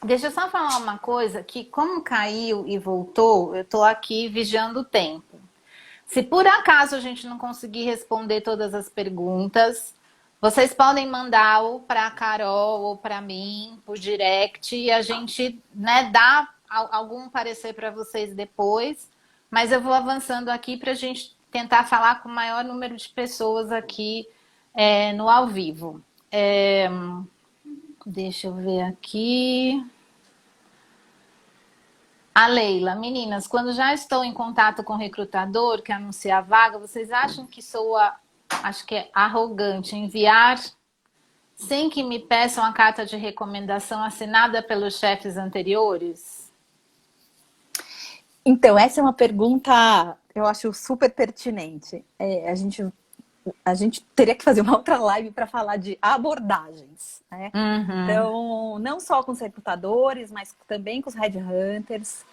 Deixa eu só falar uma coisa, que como caiu e voltou, eu tô aqui vigiando o tempo. Se por acaso a gente não conseguir responder todas as perguntas, vocês podem mandar ou para a Carol ou para mim por direct e a gente, né, dá algum parecer para vocês depois. Mas eu vou avançando aqui para a gente tentar falar com o maior número de pessoas aqui no ao vivo. Deixa eu ver aqui. A Leila, meninas, quando já estou em contato com o recrutador que anuncia a vaga, vocês acham que soa acho que é arrogante, enviar sem que me peçam a carta de recomendação assinada pelos chefes anteriores? Então, essa é uma pergunta, eu acho super pertinente. A gente teria que fazer uma outra live para falar de abordagens, né? Uhum, Então, não só com os recrutadores, mas também com os headhunters.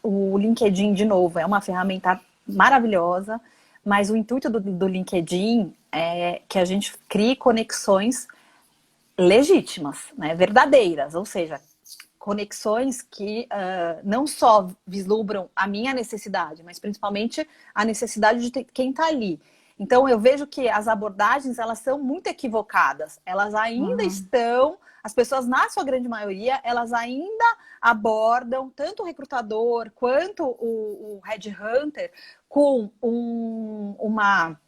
O LinkedIn, de novo, é uma ferramenta maravilhosa, mas o intuito do LinkedIn é que a gente crie conexões legítimas, né? Verdadeiras, ou seja, conexões que não só vislumbram a minha necessidade, mas principalmente a necessidade de quem está ali. Então eu vejo que as abordagens elas são muito equivocadas. Elas ainda uhum, estão, as pessoas na sua grande maioria, elas ainda abordam tanto o recrutador quanto o headhunter com uma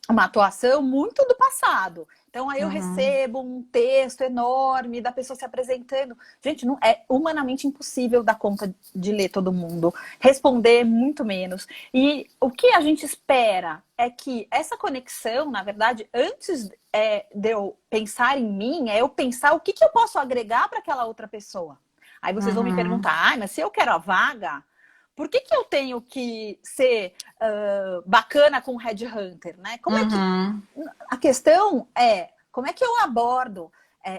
atuação muito do passado. Então, aí eu uhum. recebo um texto enorme da pessoa se apresentando. Gente, não é humanamente impossível dar conta de ler todo mundo, responder muito menos. E o que a gente espera é que essa conexão, na verdade, antes de eu pensar em mim, é eu pensar o que eu posso agregar para aquela outra pessoa. Aí vocês vão me Uhum, perguntar, mas se eu quero a vaga, por que eu tenho que ser bacana com o headhunter, né? Como é que uhum, a questão é como é que eu abordo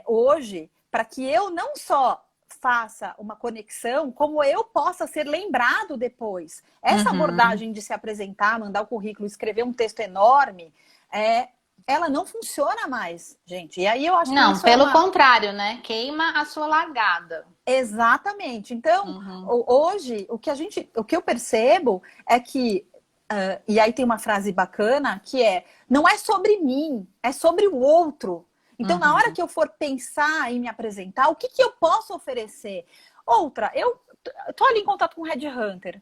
hoje para que eu não só faça uma conexão, como eu possa ser lembrado depois. Essa uhum. abordagem de se apresentar, mandar o currículo, escrever um texto enorme, ela não funciona mais, gente. E aí eu acho que Não, isso é pelo uma. contrário, né? Queima a sua largada. Exatamente. Então, Uhum, hoje, o que eu percebo é que, e aí tem uma frase bacana que é: não é sobre mim, é sobre o outro. Então, na hora uhum, que eu for pensar em me apresentar, o que eu posso oferecer? Outra, eu tô ali em contato com o Headhunter.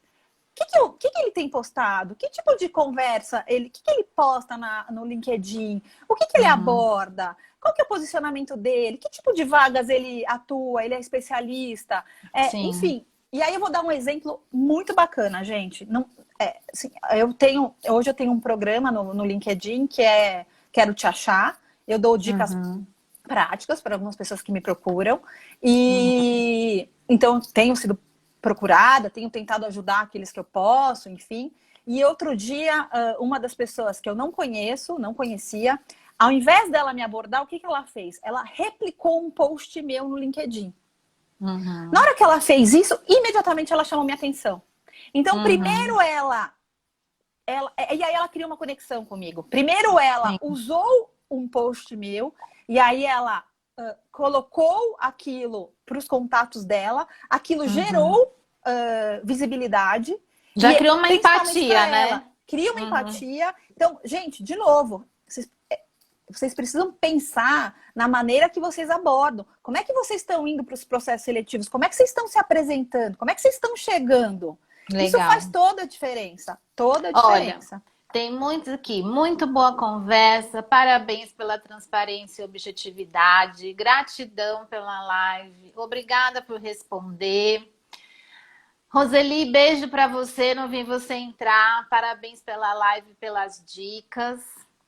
O que ele tem postado? Que tipo de conversa que ele posta no LinkedIn? O que ele uhum. aborda? Qual que é o posicionamento dele? Que tipo de vagas ele atua? Ele é especialista? Sim. Enfim, e aí eu vou dar um exemplo muito bacana, gente. Não, assim, hoje eu tenho um programa no LinkedIn que é Quero Te Achar. Eu dou dicas Uhum, práticas para algumas pessoas que me procuram. uhum. E então tenho sido procurada, tenho tentado ajudar aqueles que eu posso, enfim. E outro dia, uma das pessoas que eu não conheço, não conhecia, ao invés dela me abordar, o que ela fez? Ela replicou um post meu no LinkedIn. Na Uhum, hora que ela fez isso, imediatamente ela chamou minha atenção. Então, uhum, primeiro e aí ela criou uma conexão comigo. Primeiro ela sim, usou um post meu e aí ela colocou aquilo para os contatos dela, aquilo uhum. gerou visibilidade Já e criou uma principalmente empatia, para ela né? cria uma Uhum. empatia. Então, gente, de novo, vocês precisam pensar na maneira que vocês abordam. Como é que vocês estão indo para os processos seletivos? Como é que vocês estão se apresentando? Como é que vocês estão chegando? Isso faz Legal. toda a diferença. Toda a Olha, diferença. tem muito aqui, muito boa conversa. Parabéns pela transparência e objetividade. Gratidão pela live. Obrigada por responder. Roseli, beijo para você. Não vi você entrar. Parabéns pela live, pelas dicas.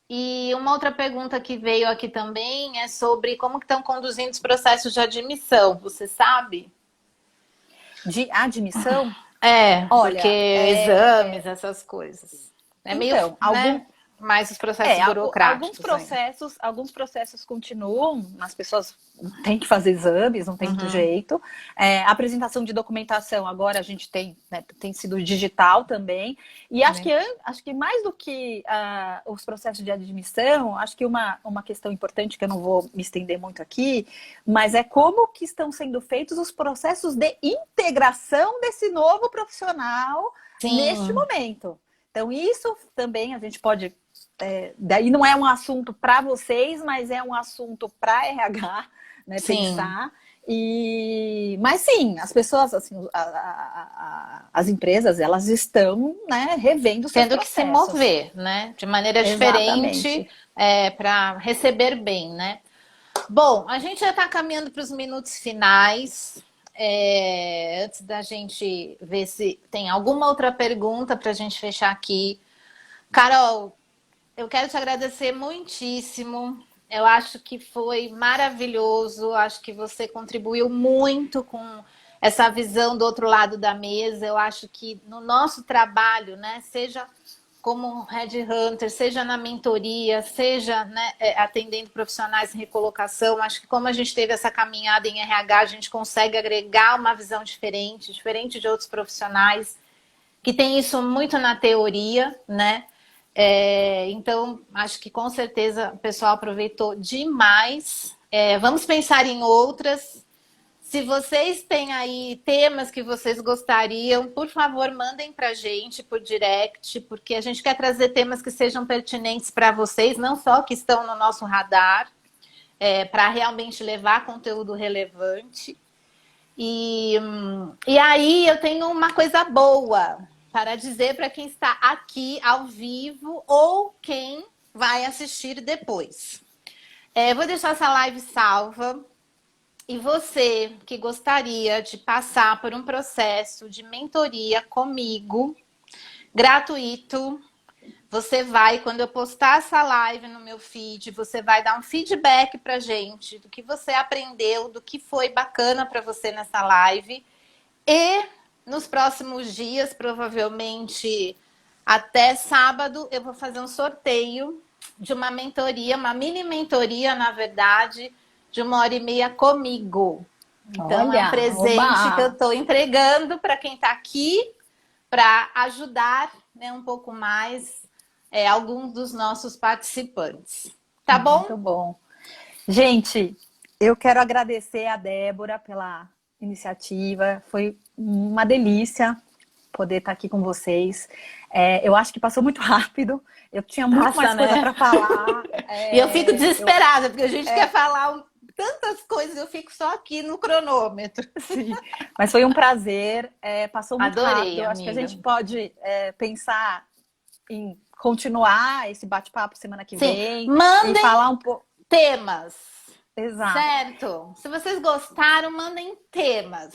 E uma outra pergunta que veio aqui também é sobre como que estão conduzindo os processos de admissão. Você sabe? De admissão, É, porque olha, exames, essas coisas. É meio, então, né? Mais os processos burocráticos ainda. alguns processos continuam, as pessoas têm que fazer exames, não tem muito Uhum, jeito. A apresentação de documentação agora a gente tem, né, tem sido digital também. E né? acho que mais do que os processos de admissão, acho que uma questão importante que eu não vou me estender muito aqui, mas é como que estão sendo feitos os processos de integração desse novo profissional neste Sim, momento. Então, isso também a gente pode daí não é um assunto para vocês, mas é um assunto para RH, né, sim. pensar. Mas sim, as pessoas, assim, as empresas, elas estão, né, revendo seus Tendo que se processos. mover, né? De maneira diferente, Exatamente. para receber bem, né? Bom, a gente já está caminhando para os minutos finais. Antes da gente ver se tem alguma outra pergunta para a gente fechar aqui. Carol, eu quero te agradecer muitíssimo. Eu acho que foi maravilhoso. Acho que você contribuiu muito com essa visão do outro lado da mesa. Eu acho que no nosso trabalho, né, seja como headhunter, seja na mentoria, seja, né, atendendo profissionais em recolocação, acho que como a gente teve essa caminhada em RH, a gente consegue agregar uma visão diferente, diferente de outros profissionais que tem isso muito na teoria, né? Então, acho que com certeza o pessoal aproveitou demais. Vamos pensar em outras. Se vocês têm aí temas que vocês gostariam, por favor, mandem para a gente por direct, porque a gente quer trazer temas que sejam pertinentes para vocês, não só que estão no nosso radar, para realmente levar conteúdo relevante. E aí eu tenho uma coisa boa para dizer para quem está aqui ao vivo ou quem vai assistir depois. Vou deixar essa live salva. E você que gostaria de passar por um processo de mentoria comigo, gratuito, você vai, quando eu postar essa live no meu feed, você vai dar um feedback pra gente do que você aprendeu, do que foi bacana para você nessa live. E nos próximos dias, provavelmente até sábado, eu vou fazer um sorteio de uma mentoria, uma mini mentoria, na verdade, de 1h30 comigo. Então, é um Olha, presente que eu oba! estou entregando para quem está aqui, para ajudar, né, um pouco mais alguns dos nossos participantes. Tá bom? Muito bom. Gente, eu quero agradecer a Débora pela iniciativa. Foi uma delícia poder estar aqui com vocês. Eu acho que passou muito rápido. Eu tinha muito Passa, mais coisa né? para falar. E eu fico desesperada, porque a gente quer falar tantas coisas, eu fico só aqui no cronômetro. Sim, mas foi um prazer. Passou muito Adorei, rápido. Eu acho que a amiga. gente pode pensar em continuar esse bate-papo semana que Sim, vem e mandem falar um pouco. temas, Exato. certo? Se vocês gostaram, mandem temas.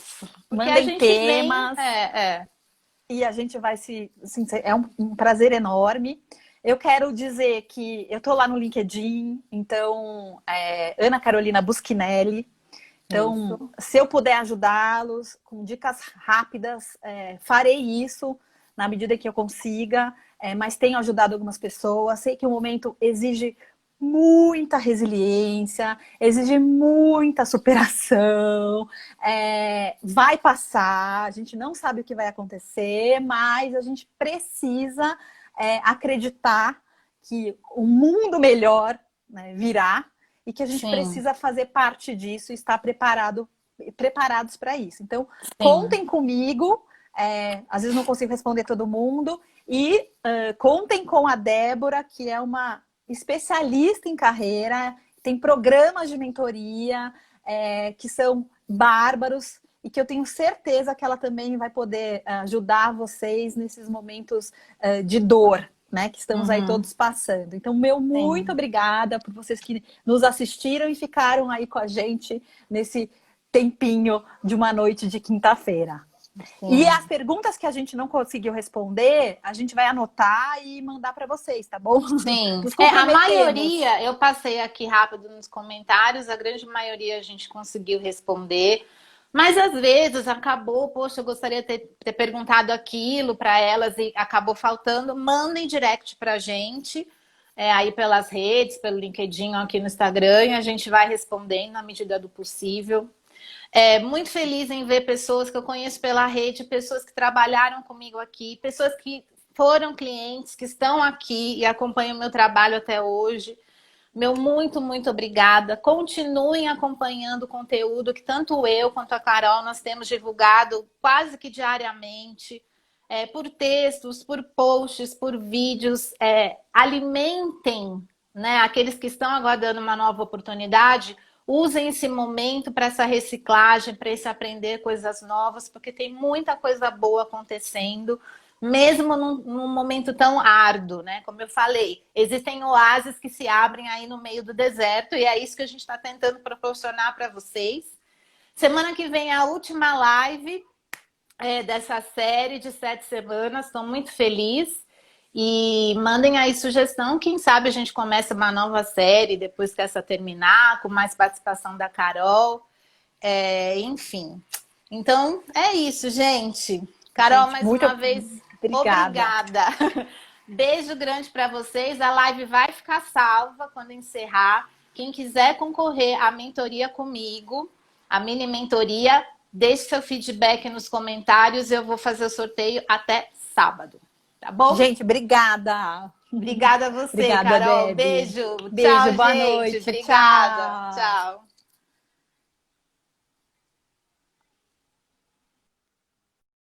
Porque a Mandem gente vem. temas e a gente vai é um prazer enorme. Eu quero dizer que eu estou lá no LinkedIn, então, Ana Carolina Buschinelli. Então, Isso. se eu puder ajudá-los com dicas rápidas, farei isso na medida que eu consiga, mas tenho ajudado algumas pessoas. Sei que o momento exige muita resiliência, exige muita superação, vai passar, a gente não sabe o que vai acontecer, mas a gente precisa acreditar que o mundo melhor, né, virá e que a gente Sim, precisa fazer parte disso e estar preparados para isso. Então, sim. contem comigo, às vezes não consigo responder todo mundo, e contem com a Débora, que é uma especialista em carreira, tem programas de mentoria que são bárbaros e que eu tenho certeza que ela também vai poder ajudar vocês nesses momentos de dor, né, que estamos aí Uhum, todos passando. Então, meu muito sim. obrigada por vocês que nos assistiram e ficaram aí com a gente nesse tempinho de uma noite de quinta-feira. E Sim. as perguntas que a gente não conseguiu responder, a gente vai anotar e mandar para vocês, tá bom? Sim, Nos a comprometemos. maioria, eu passei aqui rápido nos comentários, a grande maioria a gente conseguiu responder, mas às vezes acabou, poxa, eu gostaria de ter perguntado aquilo para elas e acabou faltando. Mandem direct para a gente, aí pelas redes, pelo LinkedIn, aqui no Instagram, e a gente vai respondendo na medida do possível. Muito feliz em ver pessoas que eu conheço pela rede, pessoas que trabalharam comigo aqui, pessoas que foram clientes, que estão aqui e acompanham o meu trabalho até hoje. Meu muito, muito obrigada. Continuem acompanhando o conteúdo que tanto eu quanto a Carol nós temos divulgado quase que diariamente, por textos, por posts, por vídeos. Alimentem, né, aqueles que estão aguardando uma nova oportunidade. Usem esse momento para essa reciclagem, para esse aprender coisas novas, porque tem muita coisa boa acontecendo, mesmo num momento tão árduo, né? Como eu falei, existem oásis que se abrem aí no meio do deserto, e é isso que a gente está tentando proporcionar para vocês. Semana que vem é a última live dessa série de 7 semanas, estou muito feliz. E mandem aí sugestão, quem sabe a gente começa uma nova série depois que essa terminar, com mais participação da Carol. Enfim. Então, é isso, gente. Carol, Gente, mais muito uma vez, obrigada. obrigada. Beijo grande para vocês. A live vai ficar salva quando encerrar. Quem quiser concorrer à mentoria comigo, a mini mentoria, deixe seu feedback nos comentários. Eu vou fazer o sorteio até sábado. Tá bom? Gente, obrigada. Obrigada a você, Obrigada, Carol. Debbie. Beijo. Beijo, Tchau, boa gente. noite. Obrigada. Tchau. Tchau.